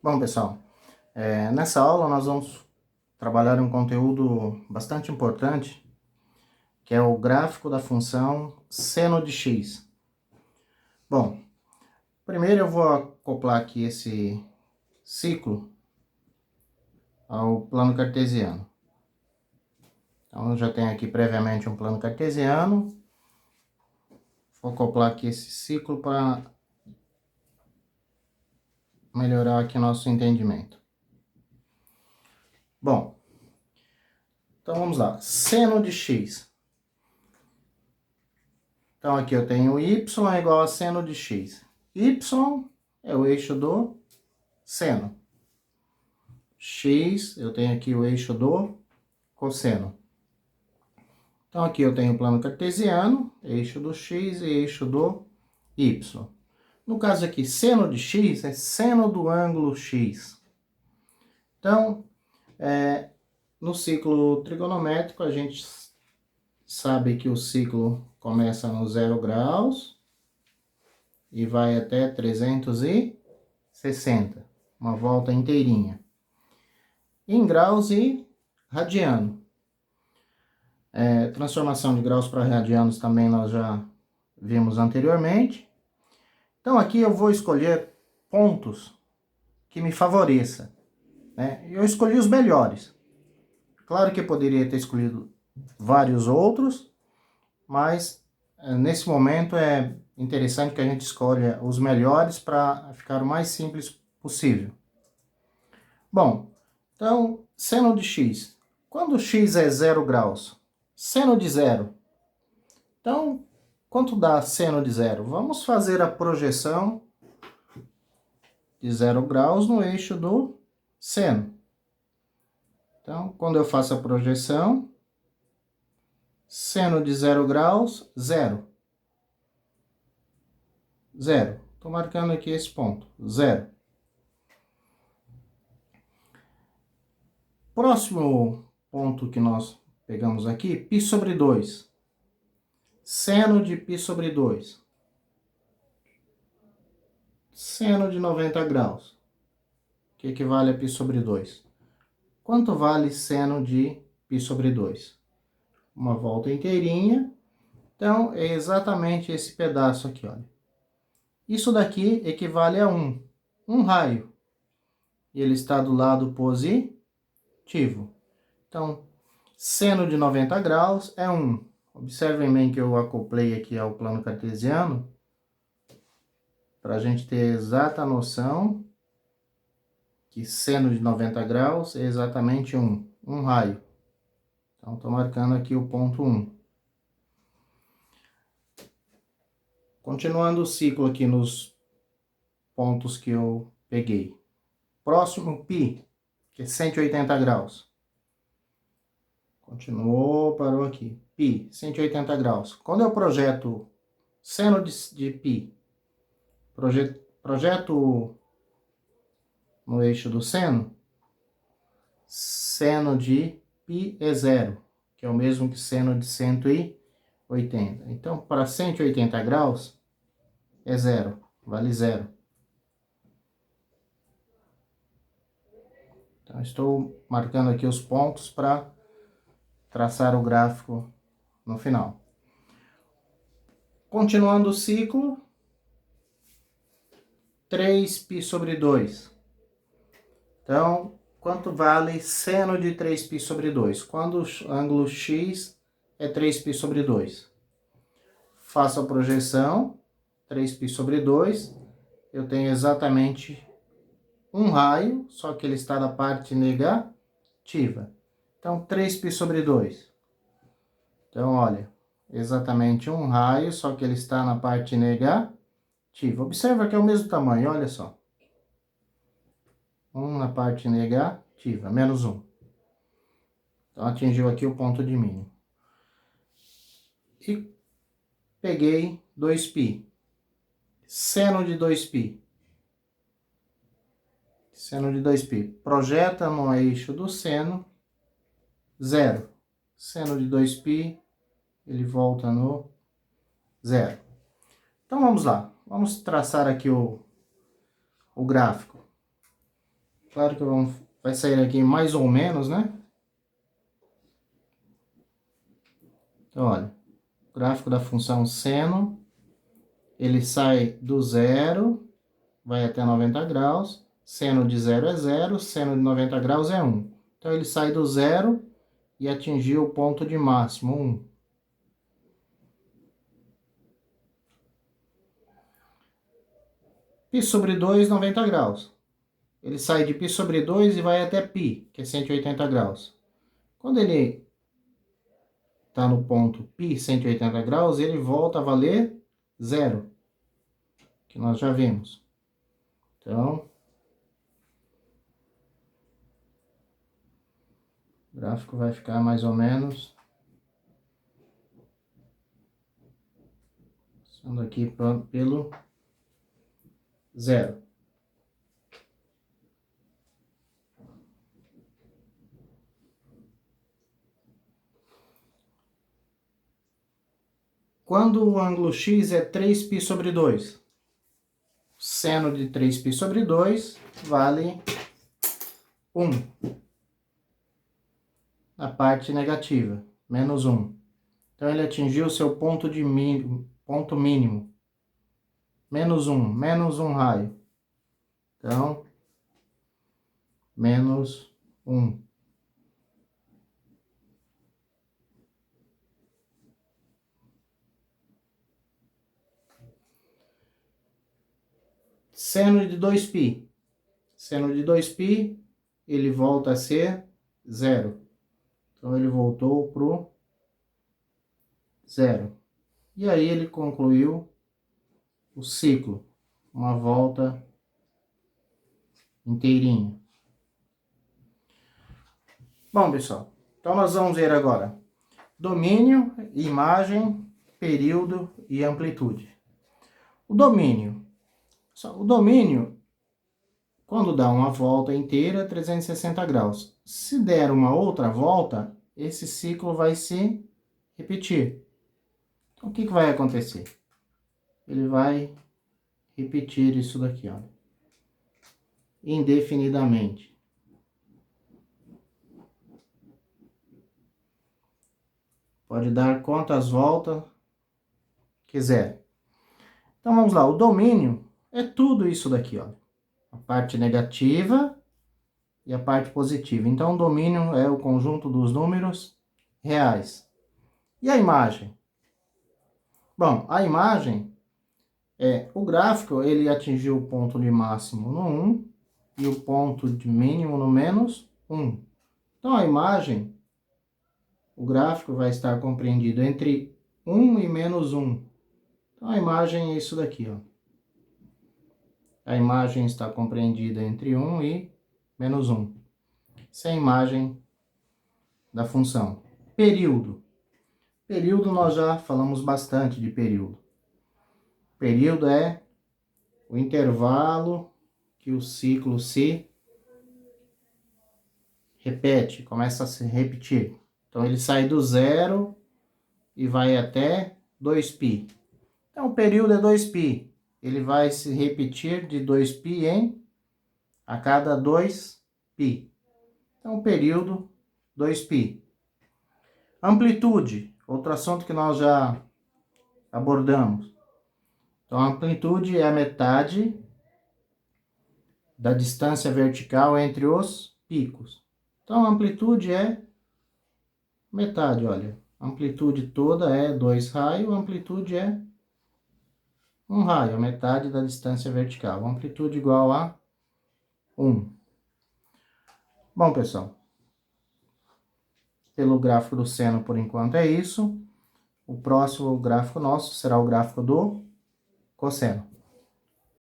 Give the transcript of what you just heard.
Bom, pessoal, nessa aula nós vamos trabalhar um conteúdo bastante importante, que é o gráfico da função seno de x. Bom, primeiro eu vou acoplar aqui esse ciclo ao plano cartesiano. Então, eu já tenho aqui previamente um plano cartesiano. Vou acoplar aqui esse ciclo para melhorar aqui nosso entendimento. Bom, então vamos lá. Seno de x. Então, aqui eu tenho y é igual a seno de x. Y é o eixo do seno. X, eu tenho aqui o eixo do cosseno. Então, aqui eu tenho o plano cartesiano, eixo do x e eixo do y. No caso aqui, seno de x é seno do ângulo x. Então, no ciclo trigonométrico, a gente sabe que o ciclo começa no 0 graus e vai até 360, uma volta inteirinha. Em graus e radiano. Transformação de graus para radianos também nós já vimos anteriormente. Então aqui eu vou escolher pontos que me favoreçam, né? Eu escolhi os melhores. Claro que eu poderia ter escolhido vários outros, mas nesse momento é interessante que a gente escolha os melhores para ficar o mais simples possível. Bom, então, seno de x. Quando x é 0 graus? Seno de zero. Então, quanto dá seno de zero? Vamos fazer a projeção de 0 graus no eixo do seno. Então, quando eu faço a projeção, seno de 0 graus, zero. Zero. Estou marcando aqui esse ponto, zero. Próximo ponto que nós pegamos aqui, π sobre 2. Seno de π sobre 2. Seno de 90 graus, que equivale a π sobre 2. Quanto vale seno de π sobre 2? Uma volta inteirinha. Então, é exatamente esse pedaço aqui, olha. Isso daqui equivale a 1. Um raio. E ele está do lado positivo. Então, seno de 90 graus é 1. Observem bem que eu acoplei aqui ao plano cartesiano, para a gente ter exata noção que seno de 90 graus é exatamente 1. Um raio. Então, estou marcando aqui o ponto 1. Continuando o ciclo aqui nos pontos que eu peguei. Próximo, π, que é 180 graus. Continuou, parou aqui. π, 180 graus. Quando eu projeto seno de π, projeto no eixo do seno, seno de π é zero, que é o mesmo que seno de 180. Então, para 180 graus, é zero, vale zero. Então, estou marcando aqui os pontos para traçar o gráfico no final. Continuando o ciclo, 3π sobre 2. Então, quanto vale seno de 3π sobre 2? Quando o ângulo x é 3π sobre 2. Faço a projeção, 3π sobre 2. Eu tenho exatamente um raio, só que ele está na parte negativa. Então, 3π sobre 2. Então, olha, exatamente um raio, só que ele está na parte negativa. Observa que é o mesmo tamanho, olha só. 1 na parte negativa, menos 1. Então, atingiu aqui o ponto de mínimo. E peguei 2π. Seno de 2π. Seno de 2π. Projeta no eixo do seno, zero. Seno de 2π, ele volta no zero. Então, vamos lá. Vamos traçar aqui o gráfico. Claro que vai sair aqui mais ou menos, né? Então, olha, o gráfico da função seno, ele sai do zero, vai até 90 graus, seno de zero é zero, seno de 90 graus é 1. Então, ele sai do zero e atingiu o ponto de máximo, 1. Π sobre 2, 90 graus. Ele sai de π sobre 2 e vai até π, que é 180 graus. Quando ele está no ponto π, 180 graus, ele volta a valer zero, que nós já vimos. Então, o gráfico vai ficar mais ou menos sendo aqui pelo zero. Quando o ângulo x é 3π sobre 2, seno de 3π sobre 2 vale 1. Na parte negativa, menos 1. Então, ele atingiu o seu ponto mínimo. Menos 1 raio. Então, menos 1. Seno de 2π. Seno de 2π, ele volta a ser zero. Então, ele voltou para o zero. E aí, ele concluiu o ciclo. Uma volta inteirinha. Bom, pessoal. Então, nós vamos ver agora domínio, imagem, período e amplitude. O domínio, quando dá uma volta inteira, 360 graus. Se der uma outra volta, esse ciclo vai se repetir. Então, o que vai acontecer? Ele vai repetir isso daqui, ó, indefinidamente. Pode dar quantas voltas quiser. Então, vamos lá. O domínio é tudo isso daqui, ó. A parte negativa e a parte positiva. Então, o domínio é o conjunto dos números reais. E a imagem? Bom, a imagem é o gráfico, ele atingiu o ponto de máximo no 1 e o ponto de mínimo no menos 1. Então, a imagem, o gráfico vai estar compreendido entre 1 e menos 1. Então, a imagem é isso daqui, ó. A imagem está compreendida entre 1 e menos 1. Essa é a imagem da função. Período. Período, nós já falamos bastante de período. Período é o intervalo que o ciclo se repete, começa a se repetir. Então, ele sai do zero e vai até 2π. Então, o período é 2π. Ele vai se repetir de 2π a cada 2π. Então, o período 2π. Amplitude, outro assunto que nós já abordamos. Então, a amplitude é a metade da distância vertical entre os picos. Então, a amplitude é metade, olha. A amplitude toda é 2 raios, a amplitude é 1 raio, a metade da distância vertical. A amplitude igual a 1. Bom, pessoal, pelo gráfico do seno, por enquanto, é isso. O próximo gráfico nosso será o gráfico do cosseno.